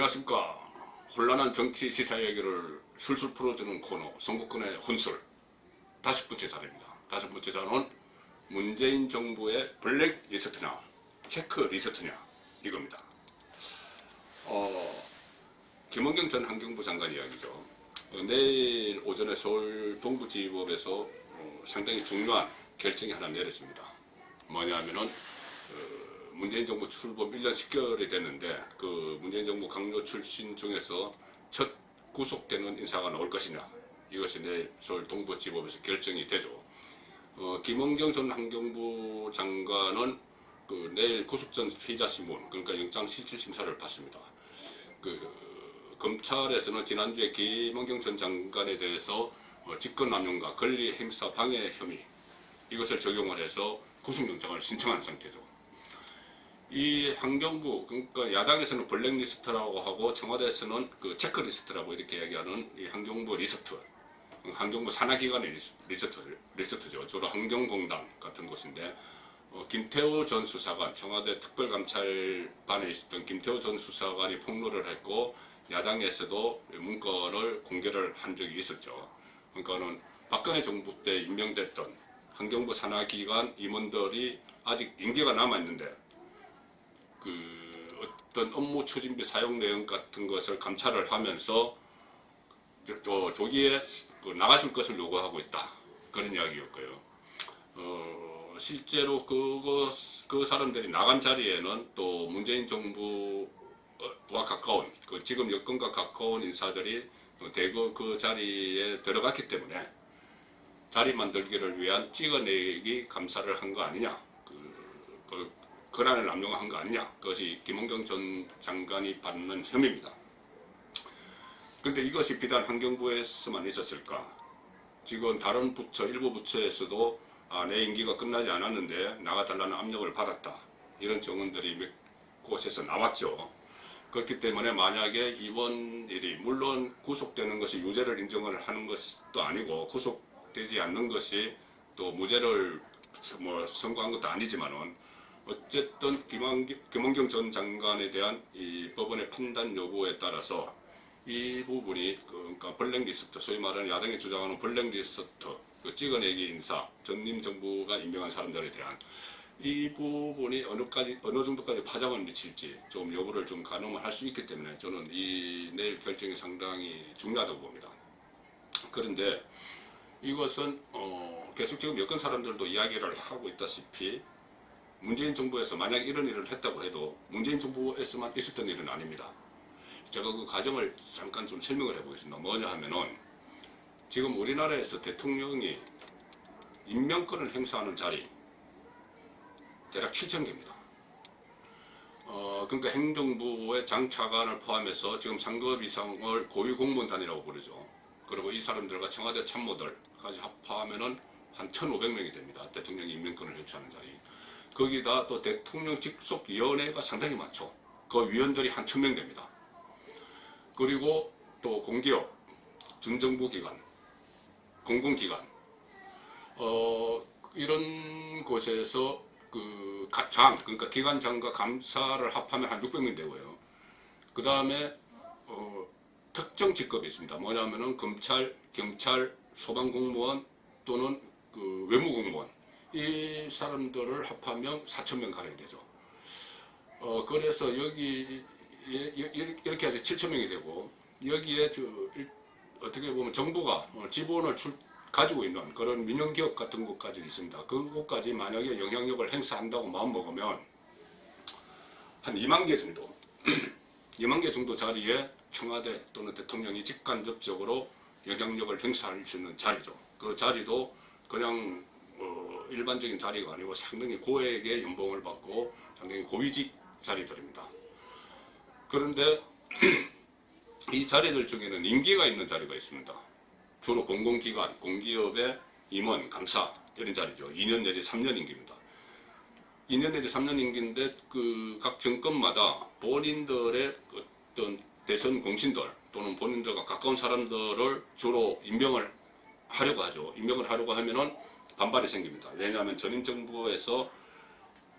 안녕하십니까. 혼란한 정치 시사 얘기를 술술 풀어주는 코너 송국근의 혼술 5번째 자리입니다. 5번째 자는 문재인 정부의 블랙 리스트냐 체크 리스트냐 이겁니다. 김원경 전 환경부 장관 이야기죠. 내일 오전에 서울 동부지법에서 상당히 중요한 결정이 하나 내렸습니다. 뭐냐면은 문재인 정부 출범 1년 10개월이 됐는데 그 문재인 정부 강요 출신 중에서 첫 구속되는 인사가 나올 것이냐, 이것이 내일 서울 동부지법에서 결정이 되죠. 김원경 전 환경부 장관은 내일 구속 전 피의자 신문, 그러니까 영장 실질 심사를 받습니다. 검찰에서는 지난주에 김원경 전 장관에 대해서 직권남용과 권리행사 방해 혐의 이것을 적용을 해서 구속영장을 신청한 상태죠. 이 환경부, 그러니까 야당에서는 블랙리스트라고 하고 청와대에서는 체크리스트라고 이렇게 얘기하는 이 환경부 리스트, 환경부 산하기관의 리스트죠. 주로 환경공단 같은 곳인데 김태우 전 수사관, 청와대 특별감찰반에 있었던 김태우 전 수사관이 폭로를 했고 야당에서도 문건을 공개를 한 적이 있었죠. 그러니까는 박근혜 정부 때 임명됐던 환경부 산하기관 임원들이 아직 임기가 남아있는데 어떤 업무 추진비 사용 내용 같은 것을 감찰을 하면서 조기에 나가줄 것을 요구하고 있다, 그런 이야기였고요. 실제로 그 사람들이 나간 자리에는 또 문재인 정부와 가까운 지금 여권과 가까운 인사들이 대거 그 자리에 들어갔기 때문에 자리 만들기를 위한 찍어내기 감사를 한 거 아니냐, 권한을 남용한 거 아니냐, 그것이 김원경 전 장관이 받는 혐의입니다. 근데 이것이 비단 환경부에서만 있었을까? 지금 다른 부처, 일부 부처에서도 내 임기가 끝나지 않았는데 나가달라는 압력을 받았다, 이런 증언들이 몇 곳에서 나왔죠. 그렇기 때문에 만약에 이번 일이, 물론 구속되는 것이 유죄를 인정을 하는 것도 아니고 구속되지 않는 것이 또 무죄를 선고한 것도 아니지만은 어쨌든 김원경 전 장관에 대한 이 법원의 판단 여부에 따라서 이 부분이 그러니까 블랙리스트, 소위 말하는 야당이 주장하는 블랙리스트, 찍어내기 인사, 전임 정부가 임명한 사람들에 대한 이 부분이 어느 정도까지 파장을 미칠지 좀 여부를 좀 가늠을 할 수 있기 때문에 저는 이 내일 결정이 상당히 중요하다고 봅니다. 그런데 이것은 계속 지금 여권 사람들도 이야기를 하고 있다시피 문재인 정부에서 만약 이런 일을 했다고 해도 문재인 정부에서만 있었던 일은 아닙니다. 제가 그 과정을 잠깐 좀 설명을 해보겠습니다. 뭐냐 하면은 지금 우리나라에서 대통령이 임명권을 행사하는 자리 대략 7,000개입니다. 그러니까 행정부의 장차관을 포함해서 지금 상급 이상을 고위공무원단이라고 부르죠. 그리고 이 사람들과 청와대 참모들까지 합하면은 한 1,500명이 됩니다. 대통령이 임명권을 행사하는 자리. 거기다 또 대통령 직속위원회가 상당히 많죠. 그 위원들이 한 1,000명 됩니다. 그리고 또 공기업, 준정부기관, 공공기관, 이런 곳에서 그러니까 기관장과 감사를 합하면 한 600명 되고요. 그 다음에 특정 직급이 있습니다. 뭐냐면은 검찰, 경찰, 소방공무원 또는 외무공무원, 이 사람들을 합하면 4,000명 가량이 되죠. 그래서 여기 이렇게 해서 7,000명이 되고 여기에 어떻게 보면 정부가 지분을 가지고 있는 그런 민영기업 같은 곳까지 있습니다. 그곳까지 만약에 영향력을 행사한다고 마음먹으면 한 2만 개 정도 2만 개 정도 자리에 청와대 또는 대통령이 직간접적으로 영향력을 행사할 수 있는 자리죠. 그 자리도 그냥 일반적인 자리가 아니고 상당히 고액의 연봉을 받고 상당히 고위직 자리들입니다. 그런데 이 자리들 중에는 임기가 있는 자리가 있습니다. 주로 공공기관, 공기업의 임원, 감사 이런 자리죠. 2년 내지 3년 임기입니다. 2년 내지 3년 임기인데 각 정권마다 본인들의 어떤 대선 공신들 또는 본인들과 가까운 사람들을 주로 임명을 하려고 하죠. 임명을 하려고 하면은 반발이 생깁니다. 왜냐하면 전임 정부에서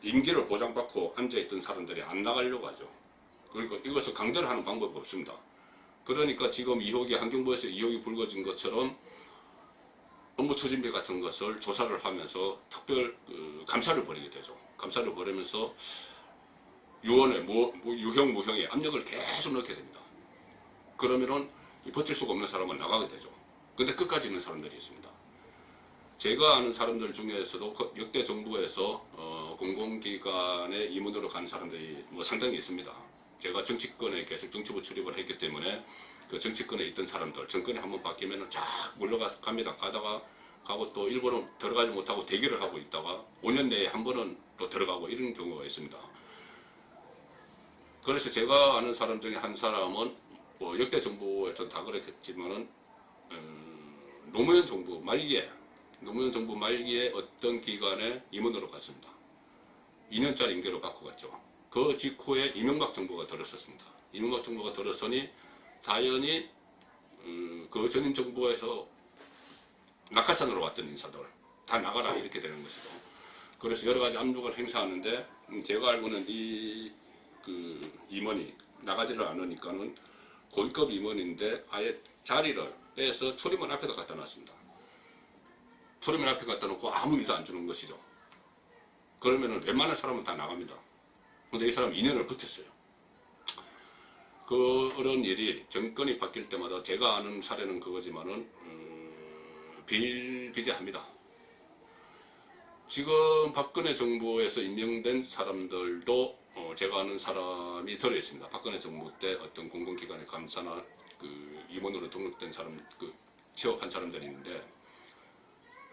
임기를 보장받고 앉아있던 사람들이 안 나가려고 하죠. 그러니까 이것을 강제로 하는 방법이 없습니다. 그러니까 지금 의혹이 환경부에서 의혹이 불거진 것처럼 업무 추진비 같은 것을 조사를 하면서 특별 감사를 벌이게 되죠. 감사를 벌이면서 유언에 유형 무형에 압력을 계속 넣게 됩니다. 그러면은 버틸 수가 없는 사람은 나가게 되죠. 근데 끝까지 있는 사람들이 있습니다. 제가 아는 사람들 중에서도 역대 정부에서 공공기관에 임원으로 간 사람들이 뭐 상당히 있습니다. 제가 정치권에 계속 정치부 출입을 했기 때문에 그 정치권에 있던 사람들, 정권이 한번 바뀌면 쫙 물러갑니다. 가다가 가고 또 일본은 들어가지 못하고 대기를 하고 있다가 5년 내에 한 번은 또 들어가고 이런 경우가 있습니다. 그래서 제가 아는 사람 중에 한 사람은 뭐 역대 정부에서 다 그랬겠지만은 노무현 정부 말기에 어떤 기관에 임원으로 갔습니다. 2년짜리 임기로 받고 갔죠. 그 직후에 이명박 정부가 들었었습니다. 이명박 정부가 들었으니 당연히 그 전임 정부에서 낙하산으로 왔던 인사들 다 나가라 이렇게 되는 것이죠. 그래서 여러 가지 압력을 행사하는데 제가 알고는 그 임원이 나가지를 않으니까는 고위급 임원인데 아예 자리를 빼서 출입문 앞에다 갖다 놨습니다. 출입문 앞에 갖다 놓고 아무 일도 안 주는 것이죠. 그러면은 웬만한 사람은 다 나갑니다. 근데 이 사람 2년을 버텼어요. 그런 일이 정권이 바뀔 때마다 제가 아는 사례는 그거지만은 비일비재합니다. 지금 박근혜 정부에서 임명된 사람들도 제가 아는 사람이 들어있습니다. 박근혜 정부 때 어떤 공공기관의 감사나 그 임원으로 등록된 사람, 그 취업한 사람들이 있는데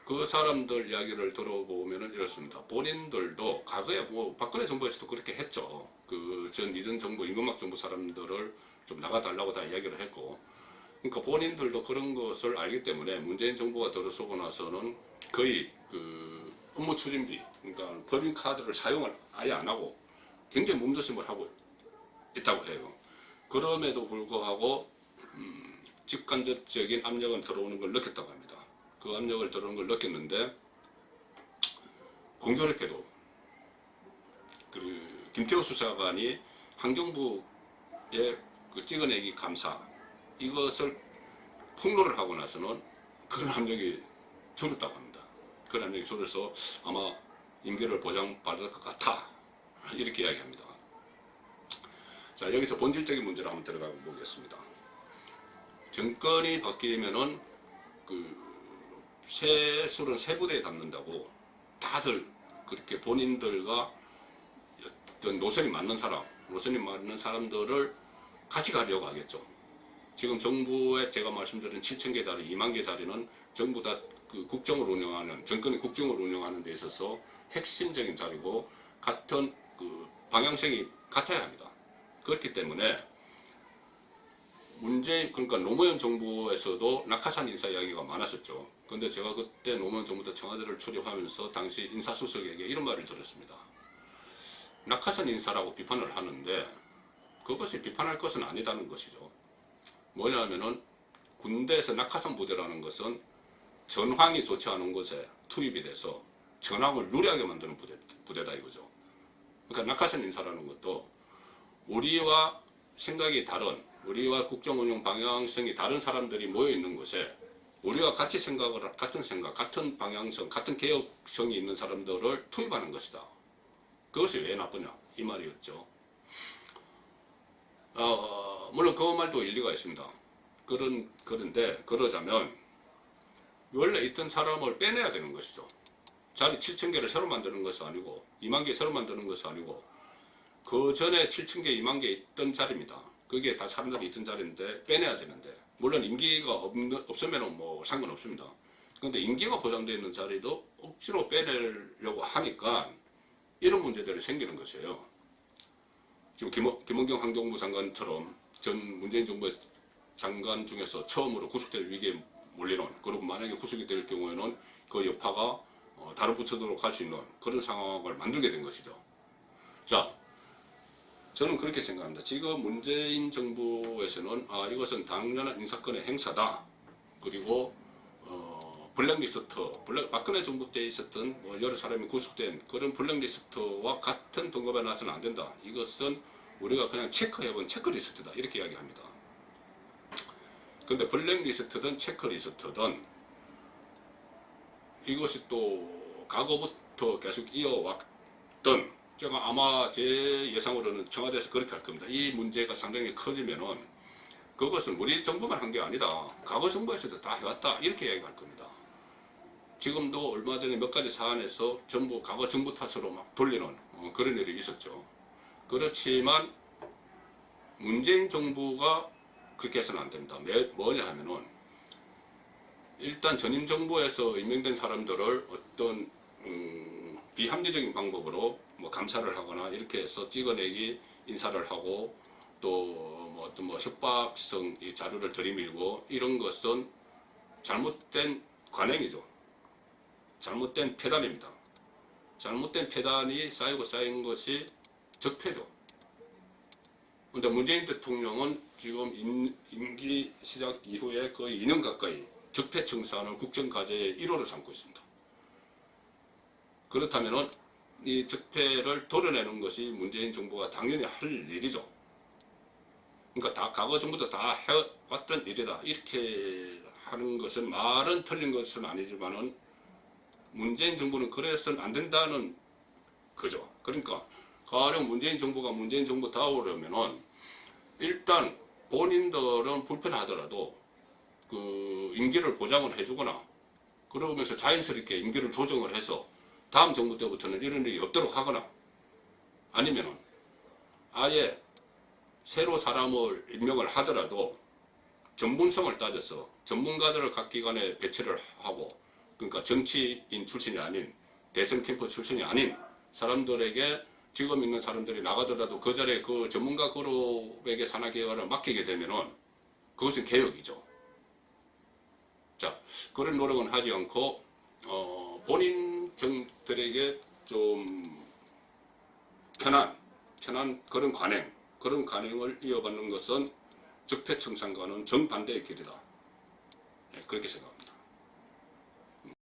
그 사람들 이야기를 들어보면은 이렇습니다. 본인들도 과거에 뭐 박근혜 정부에서도 그렇게 했죠. 그 전 이전 정부, 이명박 정부 사람들을 좀 나가달라고 다 이야기를 했고, 그러니까 본인들도 그런 것을 알기 때문에 문재인 정부가 들어서고 나서는 거의 그 업무 추진비, 그러니까 법인 카드를 사용을 아예 안 하고 굉장히 몸조심을 하고 있다고 해요. 그럼에도 불구하고 직간접적인 압력은 들어오는 걸 느꼈다고 합니다. 그 압력을 들어오는 걸 느꼈는데 공교롭게도 그 김태우 수사관이 환경부의 그 찍어내기 감사 이것을 폭로를 하고 나서는 그런 압력이 줄었다고 합니다. 그런 압력이 줄어서 아마 임기를 보장받을 것 같아 이렇게 이야기합니다. 자, 여기서 본질적인 문제로 한번 들어가 보겠습니다. 정권이 바뀌면은 그 술은 세 부대에 담는다고 다들 그렇게 본인들과 어떤 노선이 맞는 사람들을 같이 가려고 하겠죠. 지금 정부에 제가 말씀드린 7,000개 자리, 2만 개 자리는 전부 다 그 국정을 운영하는, 정권의 국정을 운영하는 데 있어서 핵심적인 자리고 같은 그 방향성이 같아야 합니다. 그렇기 때문에 그러니까 노무현 정부에서도 낙하산 인사 이야기가 많았었죠. 근데 제가 그때 노무현 정부 때 청와대를 출입하면서 당시 인사수석에게 이런 말을 들었습니다. 낙하산 인사라고 비판을 하는데 그것이 비판할 것은 아니다는 것이죠. 뭐냐면은 군대에서 낙하산 부대라는 것은 전황이 좋지 않은 곳에 투입이 돼서 전황을 유리하게 만드는 부대다 이거죠. 그러니까 낙하산 인사라는 것도 우리와 생각이 다른, 우리와 국정운영 방향성이 다른 사람들이 모여있는 곳에 우리와 같이 같은 생각, 같은 방향성, 같은 개혁성이 있는 사람들을 투입하는 것이다. 그것이 왜 나쁘냐 이 말이었죠. 물론 그 말도 일리가 있습니다. 그런데 그러자면 원래 있던 사람을 빼내야 되는 것이죠. 자리 7,000개를 새로 만드는 것이 아니고 2만 개 새로 만드는 것이 아니고 그 전에 7,000개, 2만 개 있던 자리입니다. 그게 다 사람들이 있던 자리인데 빼내야 되는데 물론 임기가 없으면 뭐 상관없습니다. 그런데 임기가 보장되어 있는 자리도 억지로 빼내려고 하니까 이런 문제들이 생기는 것이에요. 지금 김원경 환경부 장관처럼 전 문재인 정부의 장관 중에서 처음으로 구속될 위기에 몰리는, 그리고 만약에 구속이 될 경우에는 그 여파가 다른 부처로 갈 수 있는 그런 상황을 만들게 된 것이죠. 자, 저는 그렇게 생각합니다. 지금 문재인 정부에서는 이것은 당연한 인사권의 행사다. 그리고 박근혜 정부 때 있었던 여러 사람이 구속된 그런 블랙리스트와 같은 등급에 나서는 안 된다. 이것은 우리가 그냥 체크해본 체크리스트다 이렇게 이야기합니다. 근데 블랙리스트든 체크리스트든 이것이 또 과거부터 계속 이어왔던, 제가 아마 제 예상으로는 청와대에서 그렇게 할 겁니다. 이 문제가 상당히 커지면은 그것은 우리 정부만 한 게 아니다, 과거 정부에서도 다 해왔다 이렇게 이야기할 겁니다. 지금도 얼마 전에 몇 가지 사안에서 전부 과거 정부 탓으로 막 돌리는 그런 일이 있었죠. 그렇지만 문재인 정부가 그렇게 해서는 안 됩니다. 뭐냐 하면은 일단 전임 정부에서 임명된 사람들을 어떤 비합리적인 방법으로 뭐 감사를 하거나 이렇게 해서 찍어내기 인사를 하고 또 뭐 어떤 뭐 협박성 이 자료를 들이밀고 이런 것은 잘못된 관행이죠. 잘못된 패단입니다. 잘못된 패단이 쌓이고 쌓인 것이 적폐죠. 근데 문재인 대통령은 지금 임기 시작 이후에 거의 2년 가까이 적폐 청산을 국정과제의 1호로 삼고 있습니다. 그렇다면 이 적폐를 도려내는 것이 문재인 정부가 당연히 할 일이죠. 그러니까 다 과거 정부도 다 해왔던 일이다 이렇게 하는 것은 말은 틀린 것은 아니지만은 문재인 정부는 그래서는 안 된다는 거죠. 그러니까 가령 문재인 정부가 문재인 정부다우려면은 일단 본인들은 불편하더라도 그 임기를 보장을 해주거나 그러면서 자연스럽게 임기를 조정을 해서 다음 정부 때부터는 이런 일이 없도록 하거나 아니면은 아예 새로 사람을 임명을 하더라도 전문성을 따져서 전문가들을 각 기관에 배치를 하고, 그러니까 정치인 출신이 아닌 대선 캠프 출신이 아닌 사람들에게 지금 있는 사람들이 나가더라도 그 자리에 그 전문가 그룹에게 산하계획을 맡기게 되면은 그것은 개혁이죠. 자, 그런 노력은 하지 않고 본인 정들에게 좀 편한 그런 관행을 이어받는 것은 적폐청산과는 정반대의 길이다. 네, 그렇게 생각합니다.